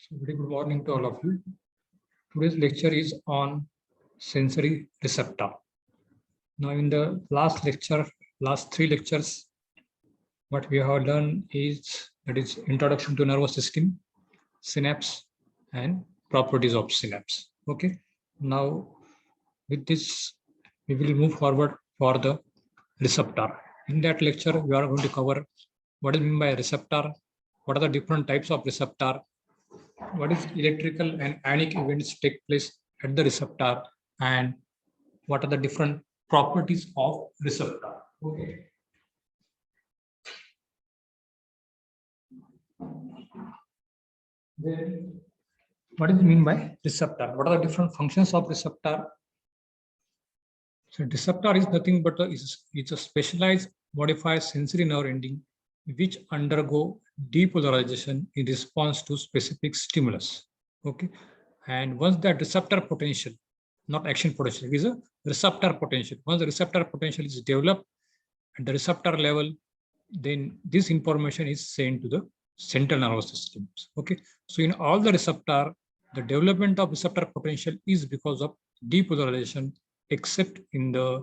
So very good morning to all of you. Today's lecture is on sensory receptor. Now in the last three lectures, what we have done is introduction to nervous system, synapse, and properties of synapse. Okay. Now with this, we will move forward for the receptor. In that lecture, we are going to cover what is meant by receptor, what are the different types of receptor, what is electrical and ionic events take place at the receptor, and what are the different properties of receptor. Okay. Then what is mean by receptor? What are the different functions of receptor? So receptor is nothing but it's a specialized modified sensory nerve ending which undergo depolarization in response to specific stimulus. Okay. And once that receptor potential, not action potential, is a receptor potential. Once the receptor potential is developed at the receptor level, then this information is sent to the central nervous systems. Okay. So in all the receptor, the development of receptor potential is because of depolarization, except in the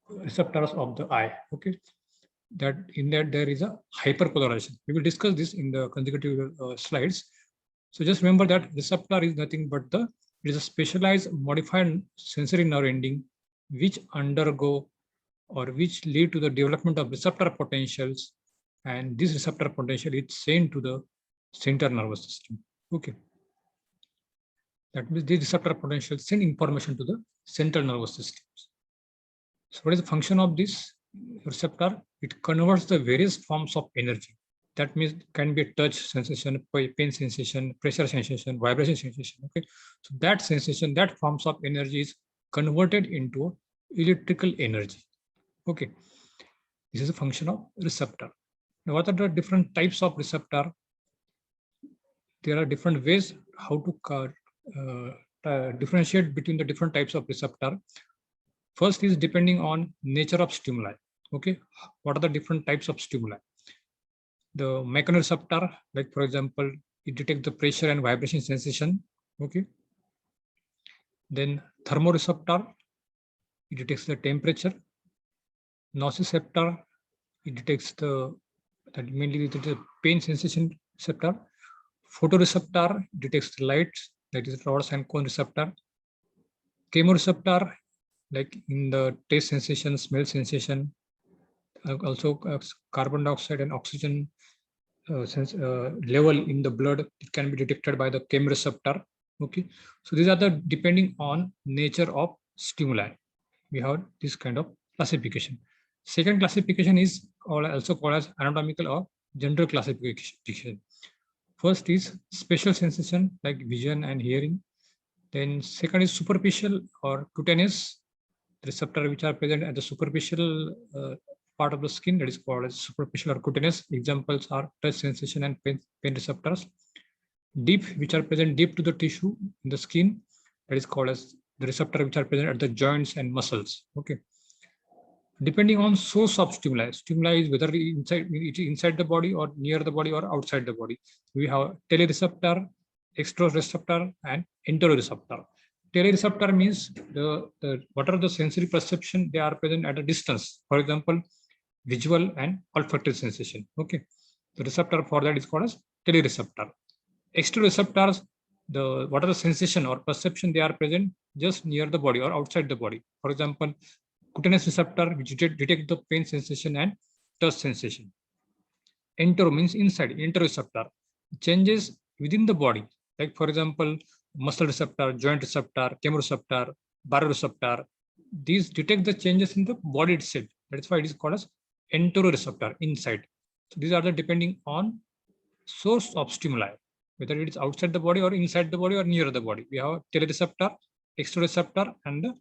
receptors of the eye. Okay. That in that there is a hyperpolarization. We will discuss this in the consecutive slides. So just remember that receptor is nothing but it is a specialized modified sensory nerve ending which undergo or which lead to the development of receptor potentials, and this receptor potential is sent to the central nervous system. Okay. That means the receptor potential send information to the central nervous systems. So what is the function of this receptor? It converts the various forms of energy. That means it can be a touch sensation, pain sensation, pressure sensation, vibration sensation. Okay. So that sensation, that forms of energy is converted into electrical energy. Okay. This is a function of receptor. Now, what are the different types of receptor? There are different ways how to differentiate between the different types of receptor. First is depending on nature of stimuli. Okay. What are the different types of stimuli? The mechanoreceptor, like for example, it detects the pressure and vibration sensation. Okay. Then thermoreceptor, it detects the temperature. Nociceptor, it detects mainly the pain sensation receptor. Photoreceptor detects the light, that is rods and cone receptor. Chemoreceptor, like in the taste sensation, smell sensation, also carbon dioxide and oxygen level in the blood, it can be detected by the chemoreceptor. Okay, so these are the depending on nature of stimuli. We have this kind of classification. Second classification is also called as anatomical or general classification. First is spatial sensation like vision and hearing. Then second is superficial or cutaneous receptor which are present at the superficial part of the skin, that is called as superficial or cutaneous. Examples are touch sensation and pain receptors. Deep, which are present deep to the tissue in the skin, that is called as the receptor which are present at the joints and muscles. Okay. Depending on source of stimuli is whether inside the body or near the body or outside the body. We have telereceptor, exteroreceptor, and enteroreceptor. Telereceptor means what are the sensory perception they are present at a distance. For example, visual and olfactory sensation. Okay, the receptor for that is called as telereceptor. Exteroreceptors, what are the sensation or perception they are present just near the body or outside the body. For example, cutaneous receptor which detect the pain sensation and touch sensation. Entero means inside, enteroreceptor changes within the body, like for example, muscle receptor, joint receptor, chemoreceptor, baroreceptor. These detect the changes in the body itself. That's why it is called as enteroreceptor, inside. So these are the depending on source of stimuli, whether it is outside the body or inside the body or near the body. We have telereceptor, exteroreceptor, and the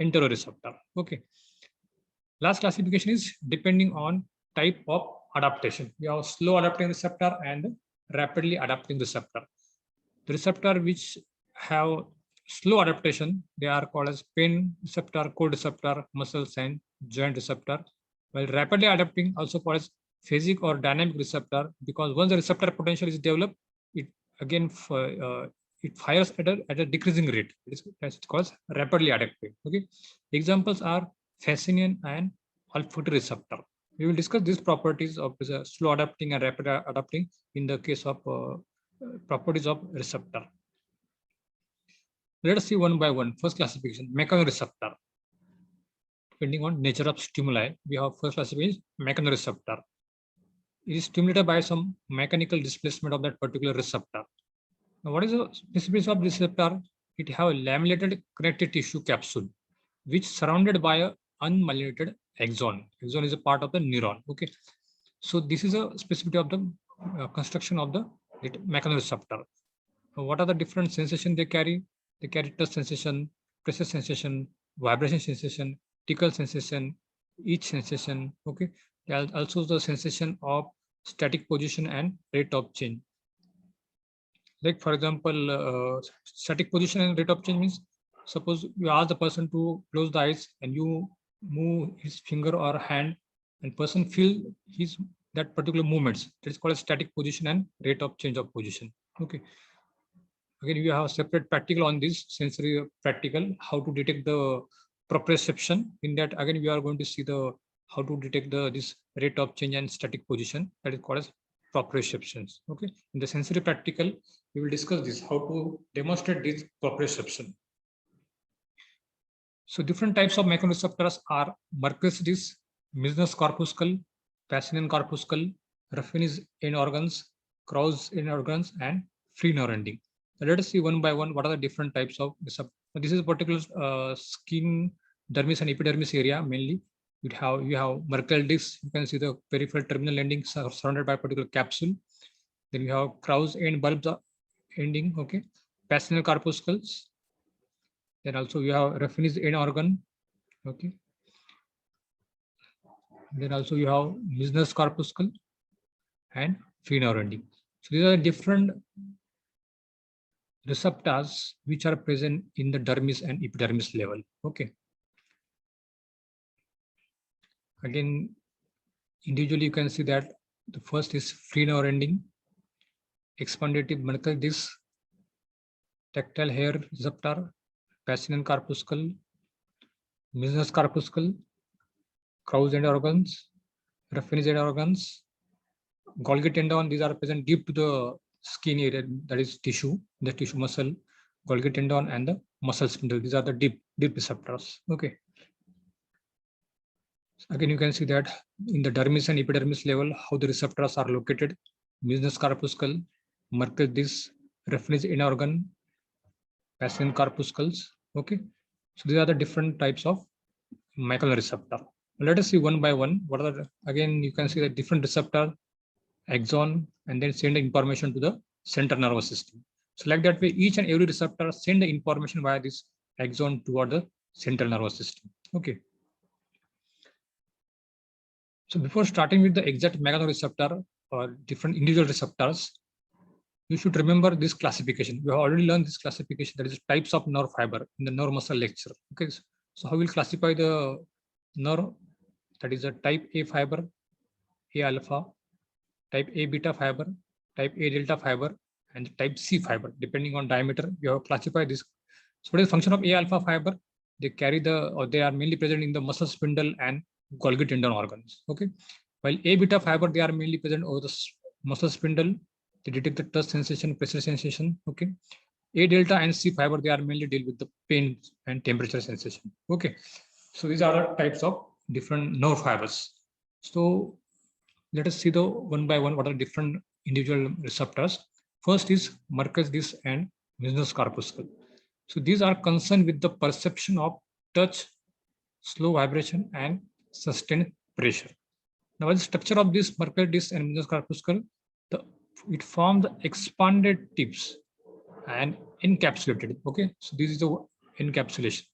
enteroreceptor. Okay. Last classification is depending on type of adaptation. We have slow adapting receptor and rapidly adapting receptor. The receptor which have slow adaptation, they are called as pain receptor, cold receptor, muscles, and joint receptor. While rapidly adapting, also called as phasic or dynamic receptor, because once the receptor potential is developed, again, it fires at a decreasing rate. That's called rapidly adaptive. Okay, examples are fascinian and olfactory receptor. We will discuss these properties of slow adapting and rapid adapting in the case of properties of receptor. Let us see one by one. First classification, mechanoreceptor. Depending on nature of stimuli, we have first classification mechanoreceptor. It is stimulated by some mechanical displacement of that particular receptor. Now, what is the specificity of receptor? It have a lamellated connective tissue capsule, which surrounded by a unmyelinated axon. Axon is a part of the neuron. Okay, so this is a specificity of the construction of the mechanoreceptor. What are the different sensations they carry? They carry touch sensation, pressure sensation, vibration sensation, tickle sensation, itch sensation. Okay, also the sensation of static position and rate of change. Like for example, static position and rate of change means, suppose you ask the person to close the eyes and you move his finger or hand, and person feel his that particular movements. That is called a static position and rate of change of position. Okay. Again, you have a separate practical on this sensory practical, how to detect the proprioception. In that, again, we are going to see the how to detect this rate of change and static position. That is called as proprioceptions. Okay. In the sensory practical, we will discuss this, how to demonstrate this proprioception. So different types of mechanoreceptors are Merkel's disc, Meissner's corpuscle, Pacinian corpuscle, Ruffin's end organs, Krauss end organs, and free nerve ending. Let us see one by one what are the different types of receptors. This is a particular skin, dermis and epidermis area mainly. You have Merkel disc. You can see the peripheral terminal ending surrounded by a particular capsule. Then you have Krauss end bulbs ending. Okay, Pacinian corpuscles. Then also you have Ruffin's end organ. Okay. Then also you have Meissner's corpuscle and free nerve ending. So these are different receptors which are present in the dermis and epidermis level. Okay. Again, individually you can see that the first is free nerve ending, expandative Merkel disc, tactile hair receptor, Pacinian corpuscle, Meissner's corpuscle, Krauss end organs, Ruffin's end organs, Golgi tendon. These are present deep to the skin area, that is tissue, the tissue muscle, Golgi tendon, and the muscle spindle. These are the deep receptors. Okay. Again, you can see that in the dermis and epidermis level, how the receptors are located. Meissner's corpuscle, Merkel disc, Ruffin's end organ, Pacinian corpuscles. Okay. So these are the different types of mechanoreceptor. Let us see one by one. What are the, again, you can see the different receptor, axon, and then send the information to the central nervous system. So like that way, each and every receptor send the information via this axon toward the central nervous system. Okay. So before starting with the exact mechanoreceptor or different individual receptors, you should remember this classification. We have already learned this classification, that is types of nerve fiber in the nerve muscle lecture. Okay. So how we'll classify the nerve? That is a type A fiber, A alpha, type A beta fiber, type A delta fiber, and type C fiber. Depending on diameter, you have classified this. So what is the function of A alpha fiber? They carry or they are mainly present in the muscle spindle and Golgi tendon organs. Okay. While A beta fiber, they are mainly present over the muscle spindle. They detect the touch sensation, pressure sensation. Okay. A delta and C fiber, they are mainly deal with the pain and temperature sensation. Okay. So these are the types of different nerve fibers. So let us see the one by one what are different individual receptors. First is Merkel's disc and Meissner's corpuscle. So these are concerned with the perception of touch, slow vibration, and sustained pressure. Now, the structure of this Merkel disc and Meissner's corpuscle, it forms the expanded tips and encapsulated. Okay, so this is the encapsulation.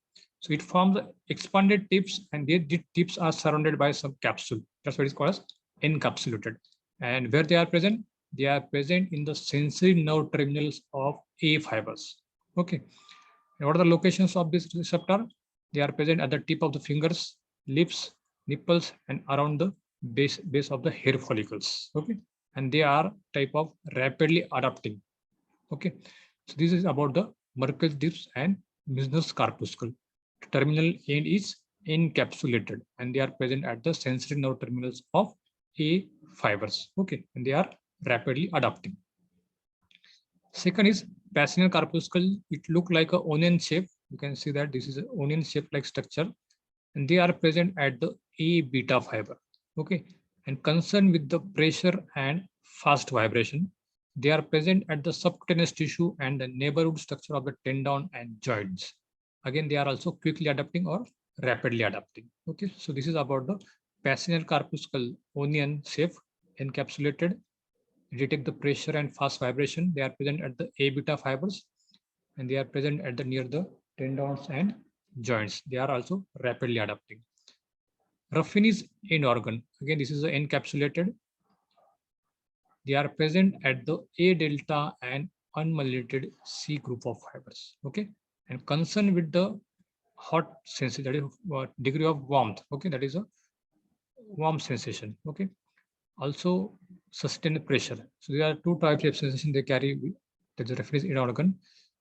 So it forms the expanded tips, and the tips are surrounded by some capsule. That's what it's called as encapsulated. And where they are present in the sensory nerve terminals of A fibers. Okay. And what are the locations of this receptor? They are present at the tip of the fingers, lips, nipples, and around the base of the hair follicles. Okay. And they are type of rapidly adapting. Okay, so this is about the Merkel's discs and Meissner's corpuscle. The terminal end is encapsulated and they are present at the sensory nerve terminals of A fibers. Okay, and they are rapidly adapting. Second is Pacinial corpuscle. It look like a onion shape. You can see that this is an onion shape like structure, and they are present at the A beta fiber. Okay, and concerned with the pressure and fast vibration. They are present at the subcutaneous tissue and the neighborhood structure of the tendon and joints. Again, they are also quickly adapting or rapidly adapting. Okay, so this is about the Pacinial corpuscle, onion shape, encapsulated, detect the pressure and fast vibration. They are present at the A beta fibers and they are present at the near the tendons and joints. They are also rapidly adapting. Ruffin is end organ. Again, this is the encapsulated. They are present at the A delta and unmyelinated C group of fibers. Okay, and concerned with the hot sensation, that is degree of warmth. Okay, that is a warm sensation. Okay, also sustained pressure. So there are two types of sensation they carry. That's the reference in organ.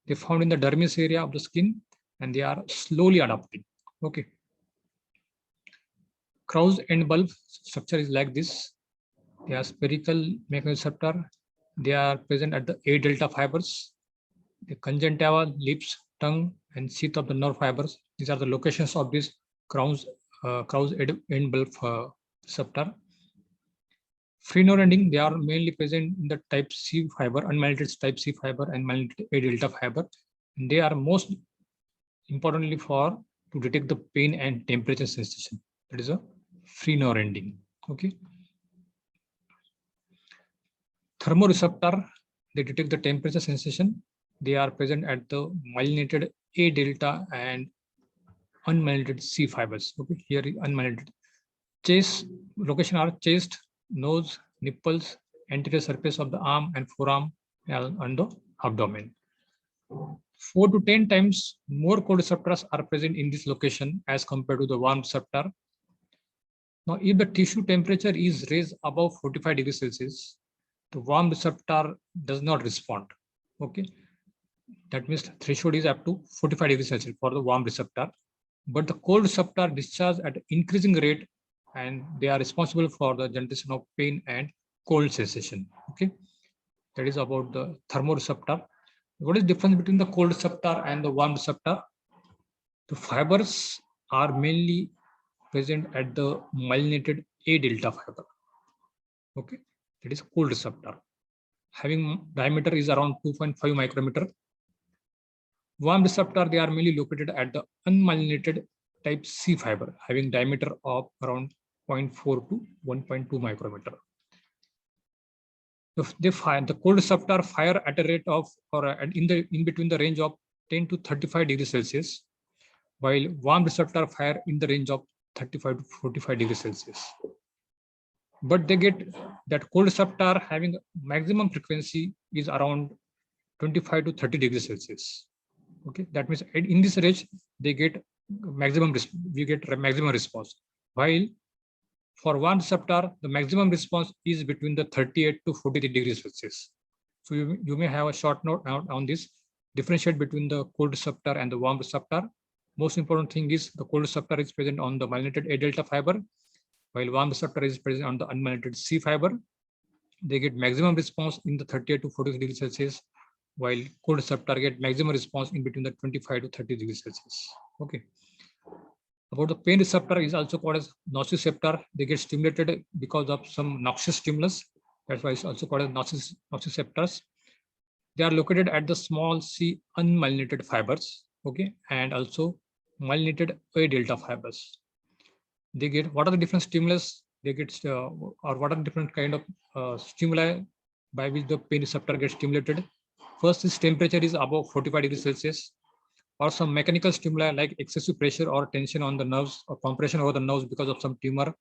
They found in the dermis area of the skin, and they are slowly adapting. Okay. Krauss end bulb structure is like this. They are spherical mechanoreceptor. They are present at the A delta fibers, the conjunctiva, lips, tongue, and sheath of the nerve fibers. These are the locations of this Krauss end bulb receptor. Free node ending, they are mainly present in the type C fiber, unmyelinated type C fiber and myelinated A delta fiber. And they are most importantly for to detect the pain and temperature sensation. That is a free node ending. Okay. Thermoreceptor, they detect the temperature sensation. They are present at the myelinated A delta and unmyelinated C fibers. Okay, here is unmyelinated. Chest location are chest, nose, nipples, anterior surface of the arm and forearm and the abdomen. 4 to 10 times more cold receptors are present in this location as compared to the warm receptor. Now, if the tissue temperature is raised above 45 degrees Celsius, the warm receptor does not respond. Okay, that means threshold is up to 45 degrees Celsius for the warm receptor, but the cold receptor discharge at increasing rate and they are responsible for the generation of pain and cold sensation. Okay, that is about the thermoreceptor. What is the difference between the cold receptor and the warm receptor? The fibers are mainly present at the myelinated A delta fiber. Okay, that is cold receptor. Having diameter is around 2.5 micrometer. Warm receptor, they are mainly located at the unmyelinated type C fiber, having diameter of around 0.4 to 1.2 micrometer. If they fire, the cold receptor fire at a rate of or in between the range of 10 to 35 degrees Celsius, while warm receptor fire in the range of 35 to 45 degrees Celsius. But they get that cold receptor having maximum frequency is around 25 to 30 degrees Celsius. Okay, that means in this range they get maximum response, while for one receptor the maximum response is between the 38 to 43 degrees Celsius. So you may have a short note on this, differentiate between the cold receptor and the warm receptor. Most important thing is the cold receptor is present on the myelinated A delta fiber, while warm receptor is present on the unmyelinated C fiber. They get maximum response in the 38 to 40 degrees Celsius, while cold receptor get maximum response in between the 25 to 30 degrees Celsius. Okay. About the pain receptor is also called as nociceptor. They get stimulated because of some noxious stimulus. That's why it's also called as nociceptors. They are located at the small c unmyelinated fibers. Okay, and also myelinated A delta fibers. They get what are the different stimulus they get or what are the different kind of stimuli by which the pain receptor gets stimulated. First is temperature is above 45 degrees Celsius, or some mechanical stimuli like excessive pressure or tension on the nerves or compression over the nerves because of some tumor.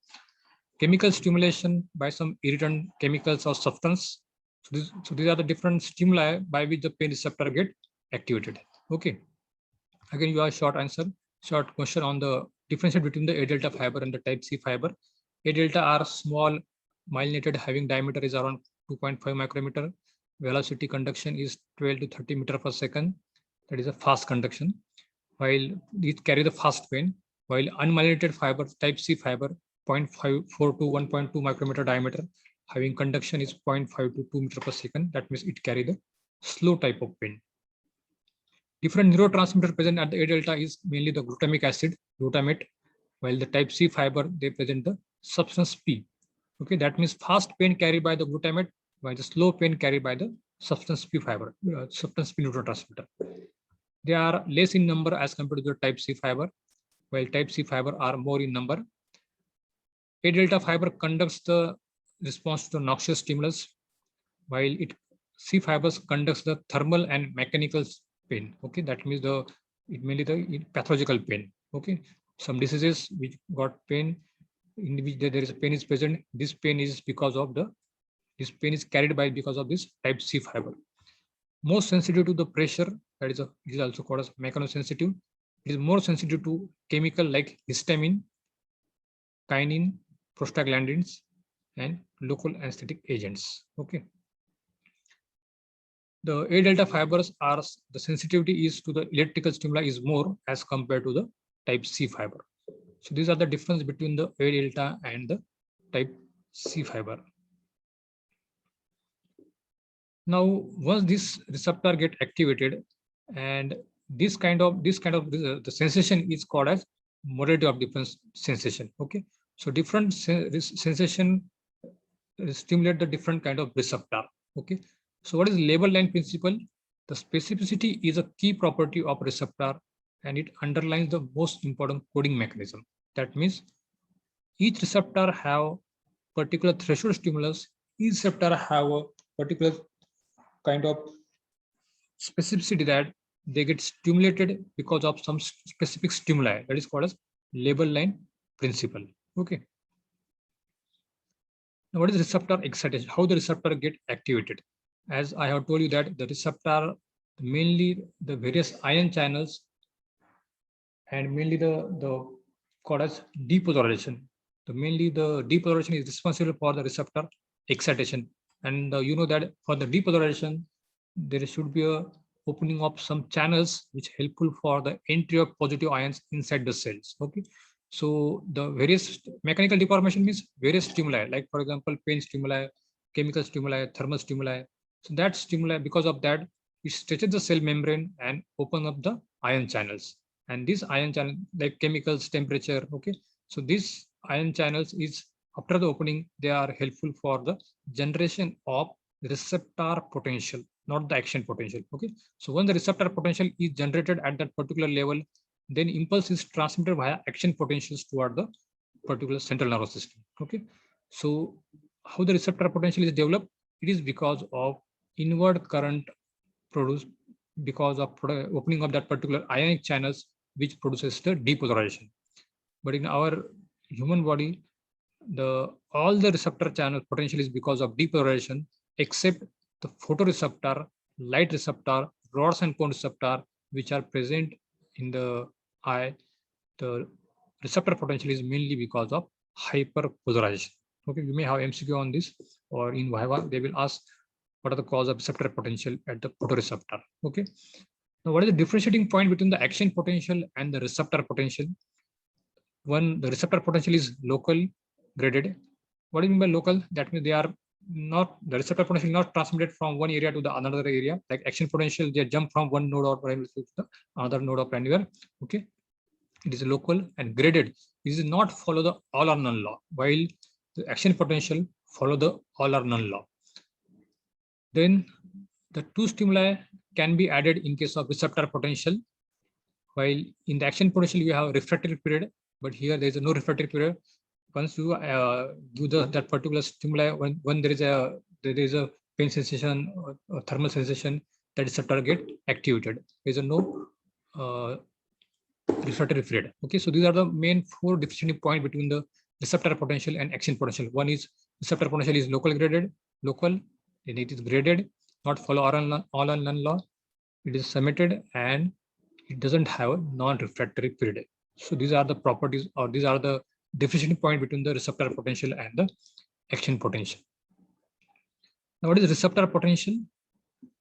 Chemical stimulation by some irritant chemicals or substance. So these are the different stimuli by which the pain receptor get activated. Okay. Again, you have a short question on the difference between the A delta fiber and the type C fiber. A delta are small myelinated having diameter is around 2.5 micrometer. velocity conduction is 12 to 30 meter per second. That is a fast conduction. While it carry the fast pain, while unmyelinated fiber, type C fiber, 0.54 to 1.2 micrometer diameter, having conduction is 0.5 to 2 meter per second. That means it carry the slow type of pain. Different neurotransmitter present at the A delta is mainly the glutamic acid, glutamate, while the type C fiber, they present the substance P. Okay, that means fast pain carried by the glutamate, while the slow pain carried by the substance P fiber, substance P neurotransmitter. They are less in number as compared to the type C fiber, while type C fiber are more in number. A delta fiber conducts the response to the noxious stimulus, while C fibers conducts the thermal and mechanical pain. Okay, that means it mainly the pathological pain. Okay, some diseases which got pain, in which there is a pain is present. This pain is because of this pain is carried by because of this type C fiber. Most sensitive to the pressure, that is it is also called as mechanosensitive. It is more sensitive to chemical like histamine, kinin, prostaglandins, and local anesthetic agents. Okay. The A delta fibers are the sensitivity is to the electrical stimuli is more as compared to the type C fiber. So these are the difference between the A delta and the type C fiber. Now, once this receptor get activated, and this kind of the sensation is called as modality of different sensation. Okay, so different sensation stimulate the different kind of receptor. Okay, so what is label line principle? The specificity is a key property of receptor, and it underlines the most important coding mechanism. That means each receptor have particular threshold stimulus. Each receptor have a particular kind of specificity that they get stimulated because of some specific stimuli. That is called as label line principle. Okay. Now, what is receptor excitation? How the receptor get activated? As I have told you that the receptor, mainly the various ion channels, and mainly the called as depolarization. Mainly the depolarization is responsible for the receptor excitation. And you know that for the depolarization, there should be a opening of some channels which helpful for the entry of positive ions inside the cells. Okay, so the various mechanical deformation means various stimuli, like for example pain stimuli, chemical stimuli, thermal stimuli. So that stimuli, because of that, it stretches the cell membrane and open up the ion channels. And this ion channel, like chemicals, temperature. Okay, so these ion channels is after the opening, they are helpful for the generation of receptor potential, not the action potential. Okay, so when the receptor potential is generated at that particular level, then impulse is transmitted via action potentials toward the particular central nervous system. Okay, so how the receptor potential is developed? It is because of inward current produced because of opening of that particular ionic channels, which produces the depolarization. But in our human body, all the receptor channel potential is because of depolarization, except the photoreceptor, light receptor, rods and cone receptor, which are present in the eye. The receptor potential is mainly because of hyperpolarization. Okay, you may have MCQ on this, or in Viva they will ask what are the cause of receptor potential at the photoreceptor. Okay, now what is the differentiating point between the action potential and the receptor potential? One, the receptor potential is local graded. What do you mean by local? That means they are not, the receptor potential not transmitted from one area to the another area. Like action potential, they jump from one node of primary to the other node of anywhere. Okay, it is local and graded. This is not follow the all or none law, while the action potential follow the all or none law. Then the two stimuli can be added in case of receptor potential, while in the action potential you have refractory period, but here there is no refractory period. Once you give that particular stimuli, when there is a pain sensation or thermal sensation, that receptor get activated. There is no refractory period. Okay, so these are the main four differentiating point between the receptor potential and action potential. One is receptor potential is local graded, local, and it is graded, not follow all or none law. It is summated and it doesn't have a non-refractory period. So these are the properties, or these are the differentiating point between the receptor potential and the action potential. Now, what is receptor potential?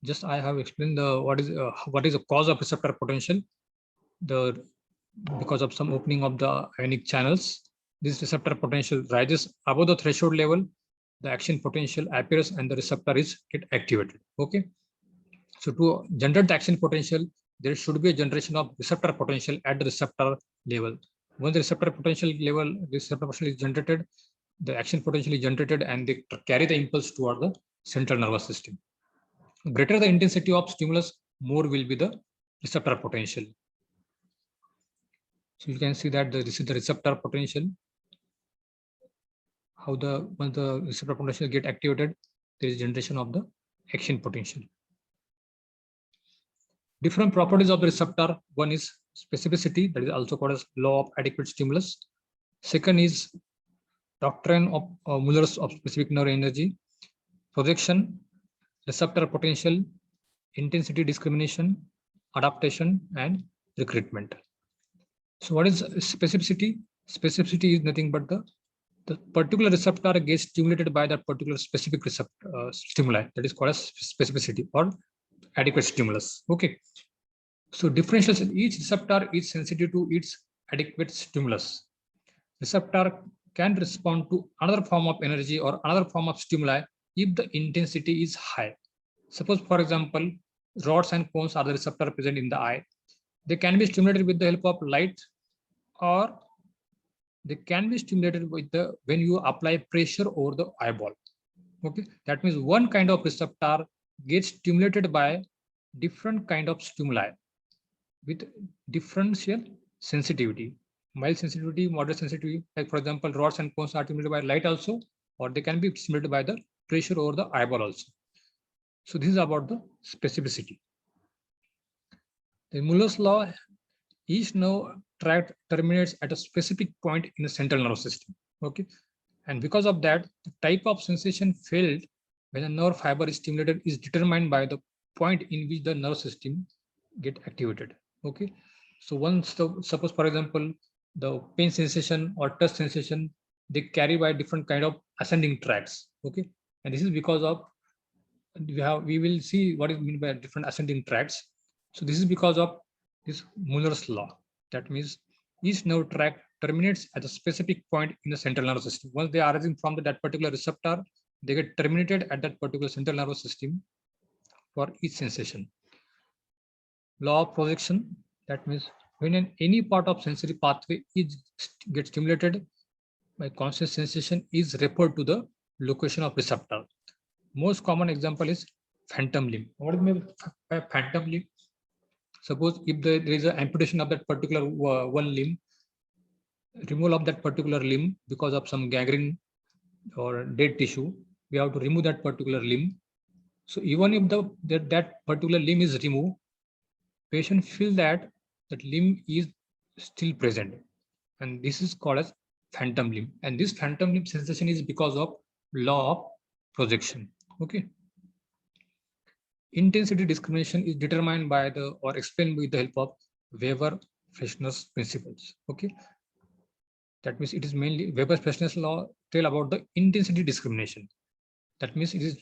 just I have explained the what is the cause of receptor potential. Because of some opening of the ionic channels, this receptor potential rises above the threshold level, the action potential appears and the receptor is get activated. Okay. So to generate the action potential, there should be a generation of receptor potential at the receptor level. When the receptor potential is generated, the action potential is generated and they carry the impulse toward the central nervous system. Greater the intensity of stimulus, more will be the receptor potential. So you can see that this is the receptor potential. How once the receptor potential get activated, there is generation of the action potential. Different properties of the receptor. One is specificity, that is also called as law of adequate stimulus. Second is doctrine of Muller's of specific nerve energy, projection, receptor potential, intensity discrimination, adaptation, and recruitment. So what is specificity? Specificity is nothing but the particular receptor gets stimulated by that particular specific receptor stimuli. That is called as specificity or adequate stimulus. Okay. So differential, each receptor is sensitive to its adequate stimulus. Receptor can respond to another form of energy or another form of stimuli if the intensity is high. Suppose, for example, rods and cones are the receptor present in the eye. They can be stimulated with the help of light, or they can be stimulated with when you apply pressure over the eyeball. Okay, that means one kind of receptor gets stimulated by different kind of stimuli with differential sensitivity, mild sensitivity, moderate sensitivity. Like for example, rods and cones are stimulated by light also, or they can be stimulated by the pressure over the eyeball also. So this is about the specificity. The Muller's law, each nerve tract terminates at a specific point in the central nervous system. Okay, and because of that, the type of sensation felt when a nerve fiber is stimulated is determined by the point in which the nerve system get activated. Okay, so once suppose for example the pain sensation or touch sensation, they carry by different kind of ascending tracts. Okay, and this is because of we will see what is meant by different ascending tracts. So this is because of this Muller's law. That means each nerve tract terminates at a specific point in the central nervous system. Once they are arising from that particular receptor, they get terminated at that particular central nervous system for each sensation. Law of projection, that means when any part of sensory pathway gets stimulated by conscious sensation is referred to the location of receptor. Most common example is phantom limb. What is meant by phantom limb? Suppose if there is an amputation of that particular one limb, removal of that particular limb because of some gangrene or dead tissue, we have to remove that particular limb. So even if that particular limb is removed, patient feel that limb is still present, and this is called as phantom limb. And this phantom limb sensation is because of law of projection. Okay. Intensity discrimination is determined by or explained with the help of Weber-Fechner's principles. Okay, that means it is mainly Weber-Fechner's law tell about the intensity discrimination. That means it is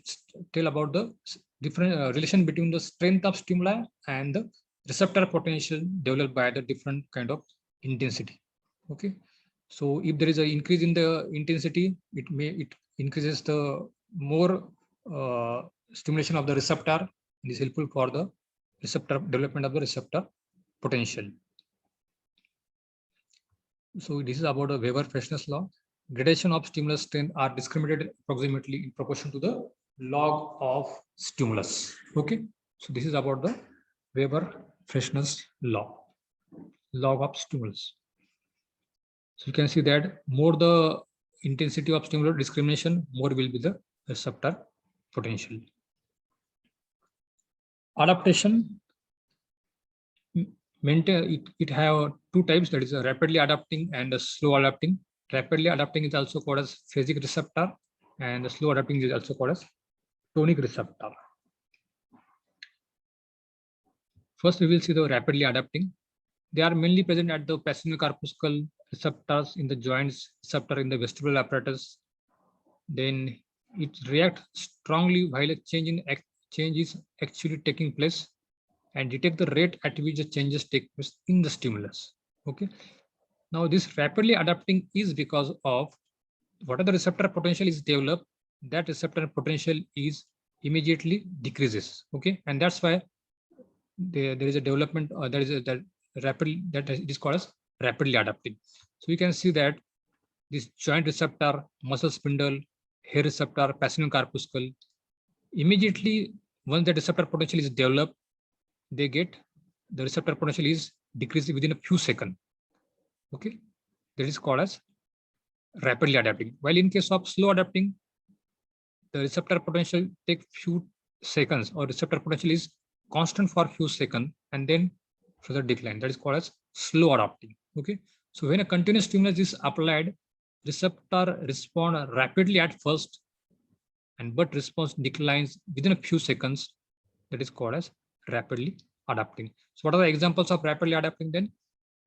tell about the different relation between the strength of stimuli and the receptor potential developed by the different kind of intensity. Okay, so if there is an increase in the intensity, it increases the more stimulation of the receptor. It is helpful for the receptor development of the receptor potential. So this is about the Weber-Fechner's law. Gradation of stimulus strength are discriminated approximately in proportion to the log of stimulus. Okay, so this is about the Weber-Fechner's law, log of stimulus. So you can see that more the intensity of stimulus discrimination, more will be the receptor potential. Adaptation, maintain it have two types, that is a rapidly adapting and a slow adapting. Rapidly adapting is also called as phasic receptor, and the slow adapting is also called as tonic receptor. First, we will see the rapidly adapting. They are mainly present at the pacino corpuscle receptors in the joints, receptor in the vestibular apparatus. Then it reacts strongly while a change in change is actually taking place and detect the rate at which the changes take place in the stimulus. Okay. Now this rapidly adapting is because of whatever the receptor potential is developed, that receptor potential is immediately decreases. Okay. And that's why there is a development, that is that rapidly, that it is called as rapidly adapting. So you can see that this joint receptor, muscle spindle, hair receptor, pacinial corpuscle, immediately once the receptor potential is developed, they get the receptor potential is decreased within a few seconds. Okay, that is called as rapidly adapting. While in case of slow adapting, the receptor potential take few seconds, or receptor potential is constant for few seconds and then further decline. That is called as slow adapting. Okay, so when a continuous stimulus is applied, receptor respond rapidly at first, and but response declines within a few seconds. That is called as rapidly adapting. So what are the examples of rapidly adapting then?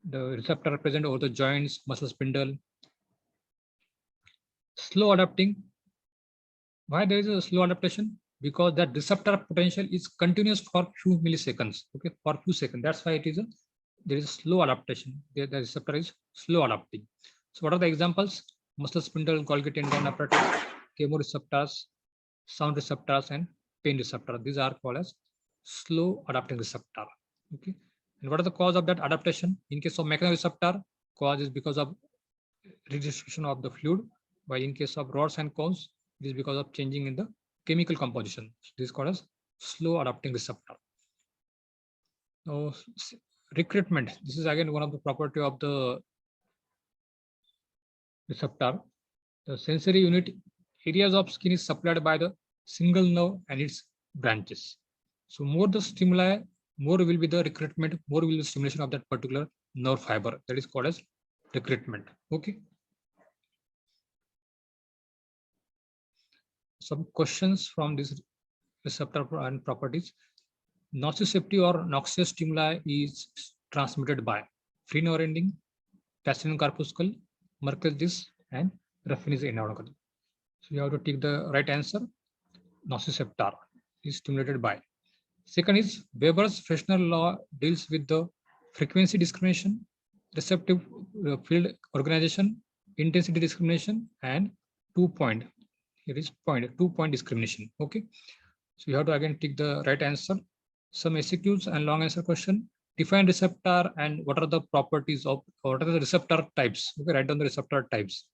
The receptor present over the joints, muscle spindle. Slow adapting. Why there is a slow adaptation? Because that receptor potential is continuous for few milliseconds. Okay, for few seconds. That's why it is there is a slow adaptation. The receptor is slow adapting. So what are the examples? Muscle spindle, Golgi tendon apparatus, chemoreceptors, sound receptors, and pain receptor. These are called as slow adapting receptor. Okay. And what are the cause of that adaptation? In case of mechanoreceptor, cause is because of redistribution of the fluid, while in case of rods and cones, it is because of changing in the chemical composition. So this is called as slow adapting receptor. Now, recruitment. This is again one of the property of the receptor. The sensory unit areas of skin is supplied by the single nerve and its branches. So more the stimuli, more will be the recruitment, more will be the stimulation of that particular nerve fiber. That is called as recruitment. Okay. Some questions from this receptor and properties. Nociceptive or noxious stimuli is transmitted by free nerve ending, pacinial corpuscle, Merkel disc, and Ruffini's inaudible. So you have to take the right answer. Nociceptor is stimulated by. Second is Weber's-Fechner law deals with the frequency discrimination, receptive field organization, intensity discrimination, and 2-point. Here is 2-point discrimination. Okay. So you have to again take the right answer. Some SQs and long answer question. Define receptor and what are the properties of, what are the receptor types? Okay, write down the receptor types.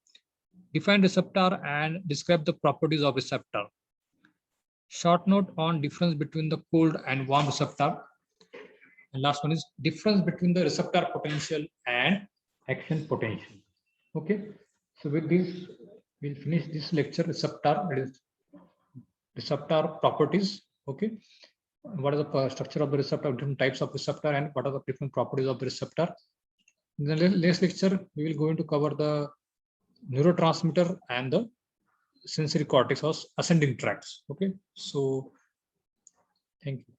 Define receptor and describe the properties of receptor. Short note on difference between the cold and warm receptor. And last one is difference between the receptor potential and action potential. Okay. So with this, we'll finish this lecture. Receptor properties. Okay. What is the structure of the receptor, different types of receptor, and what are the different properties of the receptor. In the next lecture, we will going to cover the neurotransmitter and the sensory cortex or ascending tracts. Okay. So thank you.